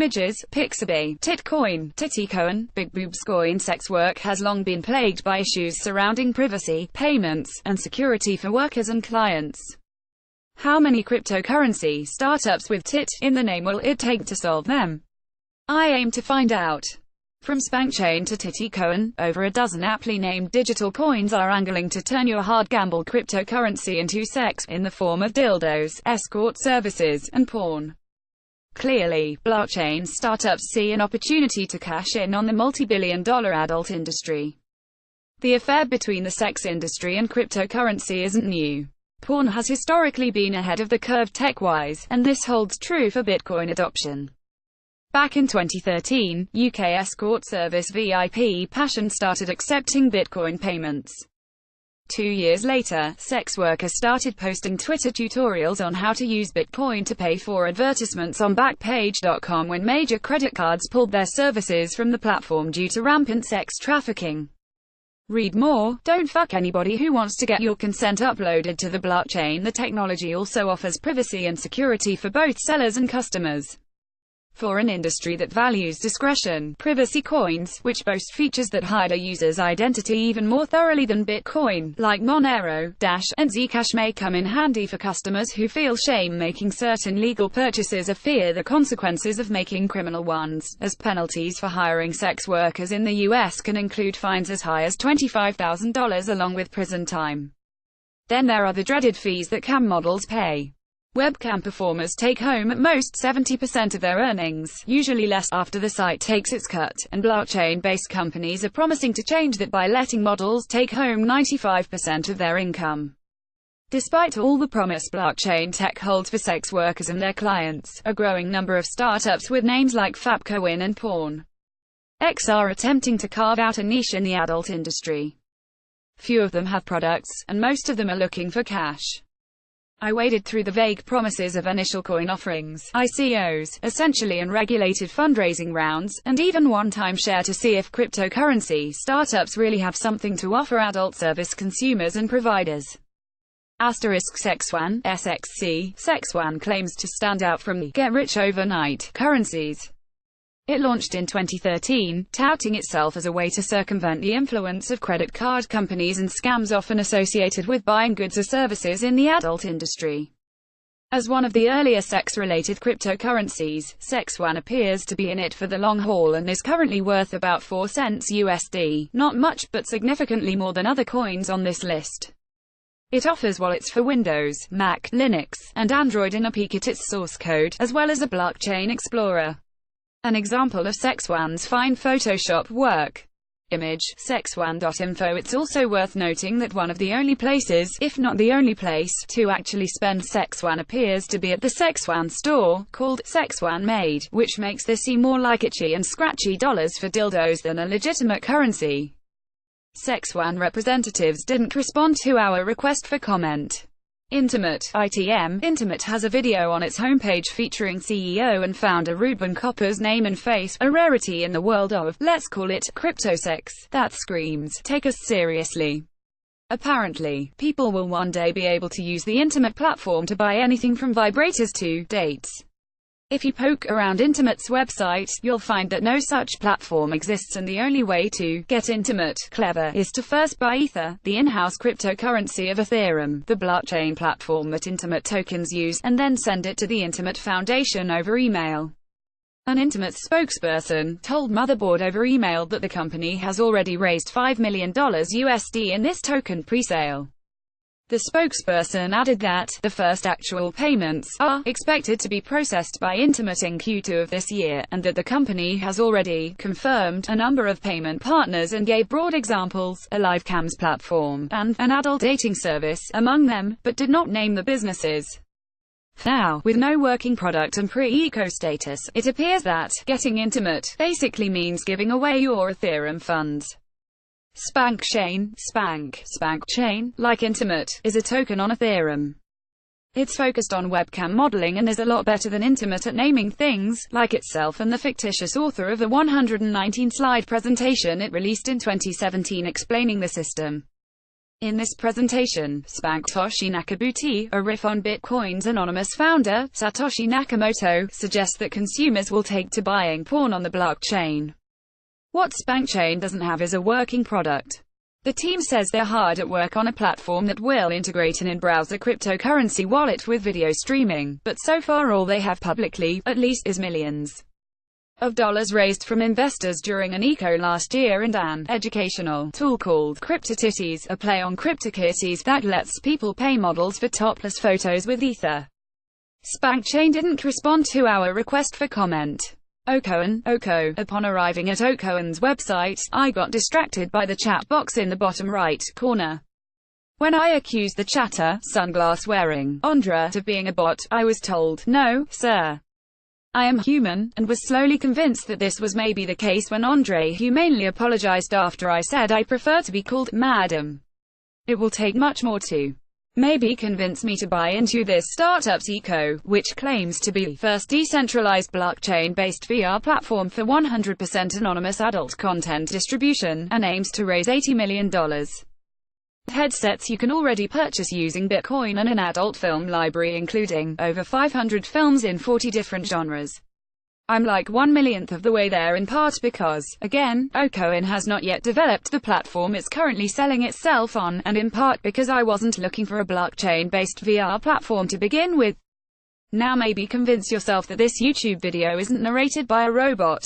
images, Pixabay, Titcoin, Tittiecoin, Bigboobscoin Sex work has long been plagued by issues surrounding privacy, payments, and security for workers and clients. How many cryptocurrency startups with tit in the name will it take to solve them? I aim to find out. From SpankChain to Tittiecoin, over a dozen aptly named digital coins are angling to turn your hard-gambled cryptocurrency into sex, in the form of dildos, escort services, and porn. Clearly, blockchain startups see an opportunity to cash in on the multi-billion-dollar adult industry. The affair between the sex industry and cryptocurrency isn't new. Porn has historically been ahead of the curve tech-wise, and this holds true for Bitcoin adoption. Back in 2013, UK escort service VIP Passion started accepting Bitcoin payments. 2 years later, sex workers started posting Twitter tutorials on how to use Bitcoin to pay for advertisements on Backpage.com when major credit cards pulled their services from the platform due to rampant sex trafficking. Read more. Don't fuck anybody who wants to get your consent uploaded to the blockchain. The technology also offers privacy and security for both sellers and customers. For an industry that values discretion, privacy coins, which boast features that hide a user's identity even more thoroughly than Bitcoin, like Monero, Dash, and Zcash, may come in handy for customers who feel shame making certain legal purchases or fear the consequences of making criminal ones, as penalties for hiring sex workers in the US can include fines as high as $25,000 along with prison time. Then there are the dreaded fees that cam models pay. Webcam performers take home at most 70% of their earnings, usually less, after the site takes its cut, and blockchain-based companies are promising to change that by letting models take home 95% of their income. Despite all the promise blockchain tech holds for sex workers and their clients, a growing number of startups with names like FabCoin and Porn.X are attempting to carve out a niche in the adult industry. Few of them have products, and most of them are looking for cash. I waded through the vague promises of initial coin offerings, ICOs, essentially unregulated fundraising rounds, and even one-time share to see if cryptocurrency startups really have something to offer adult service consumers and providers. *SexOne, SXC, SexOne claims to stand out from the get-rich-overnight currencies. It launched in 2013, touting itself as a way to circumvent the influence of credit card companies and scams often associated with buying goods or services in the adult industry. As one of the earlier sex-related cryptocurrencies, SexOne appears to be in it for the long haul and is currently worth about 4 cents USD, not much, but significantly more than other coins on this list. It offers wallets for Windows, Mac, Linux, and Android and a peek at its source code, as well as a blockchain explorer. An example of SexOne's fine Photoshop work. Image, sexone.info. It's also worth noting that one of the only places, if not the only place, to actually spend SexOne appears to be at the SexOne store, called SexOne Made, which makes this seem more like itchy and scratchy dollars for dildos than a legitimate currency. SexOne representatives didn't respond to our request for comment. Intimate, ITM, Intimate has a video on its homepage featuring CEO and founder Ruben Copper's name and face, a rarity in the world of, let's call it, crypto sex, that screams, take us seriously. Apparently, people will one day be able to use the Intimate platform to buy anything from vibrators to dates. If you poke around Intimate's website, you'll find that no such platform exists, and the only way to get Intimate clever is to first buy Ether, the in-house cryptocurrency of Ethereum, the blockchain platform that Intimate tokens use, and then send it to the Intimate Foundation over email. An Intimate spokesperson told Motherboard over email that the company has already raised $5 million USD in this token presale. The spokesperson added that the first actual payments are expected to be processed by Intimate in Q2 of this year, and that the company has already confirmed a number of payment partners and gave broad examples, a live cams platform, and an adult dating service, among them, but did not name the businesses. Now, with no working product and pre-eco status, it appears that getting Intimate basically means giving away your Ethereum funds. SpankChain, like Intimate, is a token on Ethereum. It's focused on webcam modeling and is a lot better than Intimate at naming things, like itself and the fictitious author of a 119-slide presentation it released in 2017 explaining the system. In this presentation, Satoshi Nakabuti, a riff on Bitcoin's anonymous founder, Satoshi Nakamoto, suggests that consumers will take to buying porn on the blockchain. What SpankChain doesn't have is a working product. The team says they're hard at work on a platform that will integrate an in-browser cryptocurrency wallet with video streaming, but so far all they have publicly, at least, is millions of dollars raised from investors during an ICO last year and an educational tool called CryptoTitties, a play on CryptoKitties that lets people pay models for topless photos with Ether. SpankChain didn't respond to our request for comment. Oko. Upon arriving at Okoan's website, I got distracted by the chat box in the bottom right corner. When I accused the chatter, sunglass-wearing Andra of being a bot, I was told, "No, sir. I am human," and was slowly convinced that this was maybe the case when Andre humanely apologized after I said I prefer to be called Madam. It will take much more to maybe convince me to buy into this startup's eco, which claims to be the first decentralized blockchain-based VR platform for 100% anonymous adult content distribution, and aims to raise $80 million. Headsets you can already purchase using Bitcoin and an adult film library including over 500 films in 40 different genres. I'm like 1/1,000,000th of the way there, in part because, again, Okoan has not yet developed the platform it's currently selling itself on, and in part because I wasn't looking for a blockchain-based VR platform to begin with. Now maybe convince yourself that this YouTube video isn't narrated by a robot.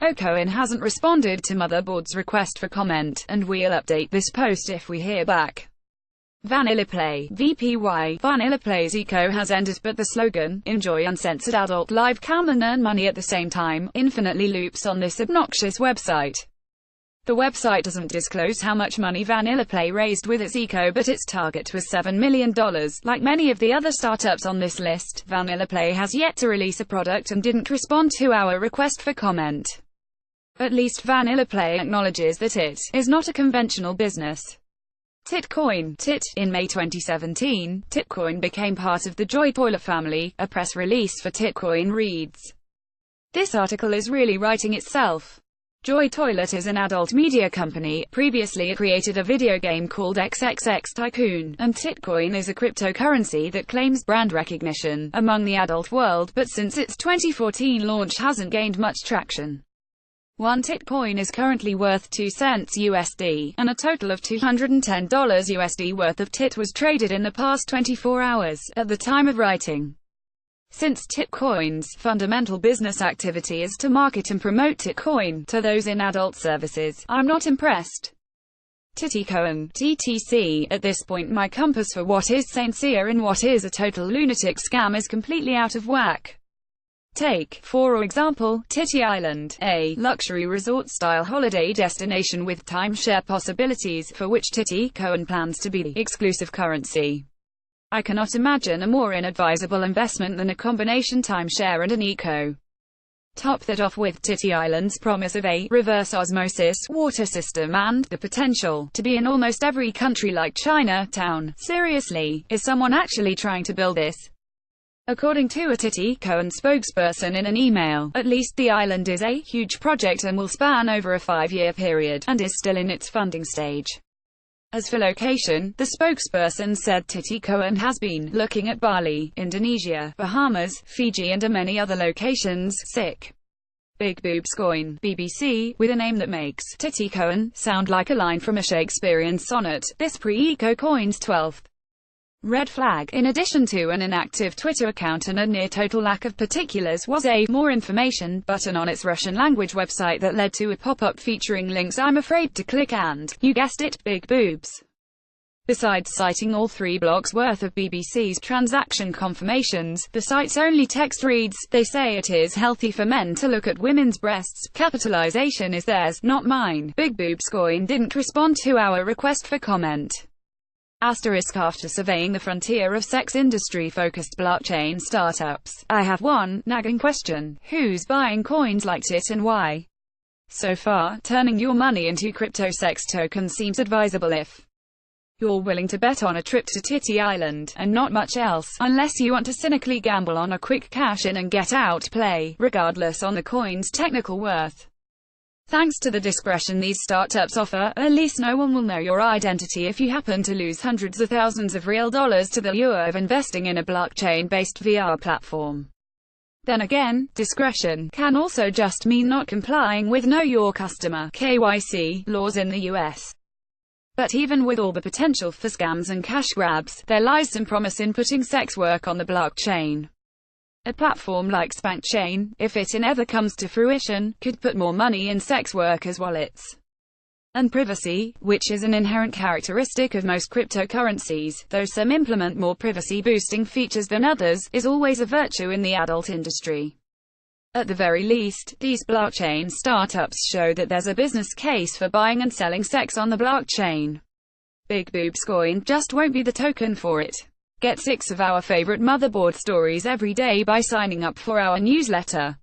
Okoan hasn't responded to Motherboard's request for comment, and we'll update this post if we hear back. Vanilla Play, VPY, Vanilla Play's eco has ended, but the slogan, "Enjoy uncensored adult live cam and earn money at the same time," infinitely loops on this obnoxious website. The website doesn't disclose how much money Vanilla Play raised with its eco, but its target was $7 million. Like many of the other startups on this list, Vanilla Play has yet to release a product and didn't respond to our request for comment. At least Vanilla Play acknowledges that it is not a conventional business. Titcoin, in May 2017, Titcoin became part of the Joy Toilet family. A press release for Titcoin reads, "This article is really writing itself. Joy Toilet is an adult media company. Previously it created a video game called XXX Tycoon, and Titcoin is a cryptocurrency that claims brand recognition among the adult world, but since its 2014 launch hasn't gained much traction. One Titcoin is currently worth 2 cents USD, and a total of $210 USD worth of Tit was traded in the past 24 hours, at the time of writing. Since Titcoin's fundamental business activity is to market and promote Titcoin to those in adult services, I'm not impressed. Tittiecoin, TTC, at this point my compass for what is sincere and what is a total lunatic scam is completely out of whack. Take, for example, Titty Island, a luxury resort-style holiday destination with timeshare possibilities, for which Tittiecoin plans to be the exclusive currency. I cannot imagine a more inadvisable investment than a combination timeshare and an eco. Top that off with Titty Island's promise of a reverse osmosis water system and the potential to be in almost every country like Chinatown. Seriously, is someone actually trying to build this? According to a Tittiecoin spokesperson in an email, at least the island is a huge project and will span over a 5-year period, and is still in its funding stage. As for location, the spokesperson said Tittiecoin has been looking at Bali, Indonesia, Bahamas, Fiji and many other locations. Sick. Bigboobscoin, BBC, with a name that makes Tittiecoin sound like a line from a Shakespearean sonnet. This pre-eco coin's 12th red flag, in addition to an inactive Twitter account and a near-total lack of particulars, was a "more information" button on its Russian language website that led to a pop-up featuring links I'm afraid to click and, you guessed it, big boobs. Besides citing all 3 blocks worth of BBC's transaction confirmations, the site's only text reads, "They say it is healthy for men to look at women's breasts. Capitalization is theirs, not mine." Bigboobscoin didn't respond to our request for comment. After surveying the frontier of sex industry-focused blockchain startups, I have one nagging question: who's buying coins like Tit and why? So far, turning your money into crypto sex tokens seems advisable if you're willing to bet on a trip to Titty Island, and not much else, unless you want to cynically gamble on a quick cash-in and get-out play, regardless on the coin's technical worth. Thanks to the discretion these startups offer, at least no one will know your identity if you happen to lose hundreds of thousands of real dollars to the lure of investing in a blockchain-based VR platform. Then again, discretion can also just mean not complying with Know Your Customer (KYC) laws in the US. But even with all the potential for scams and cash grabs, there lies some promise in putting sex work on the blockchain. A platform like SpankChain, if it ever comes to fruition, could put more money in sex workers' wallets. And privacy, which is an inherent characteristic of most cryptocurrencies, though some implement more privacy-boosting features than others, is always a virtue in the adult industry. At the very least, these blockchain startups show that there's a business case for buying and selling sex on the blockchain. Bigboobscoin just won't be the token for it. Get 6 of our favorite motherboard stories every day by signing up for our newsletter.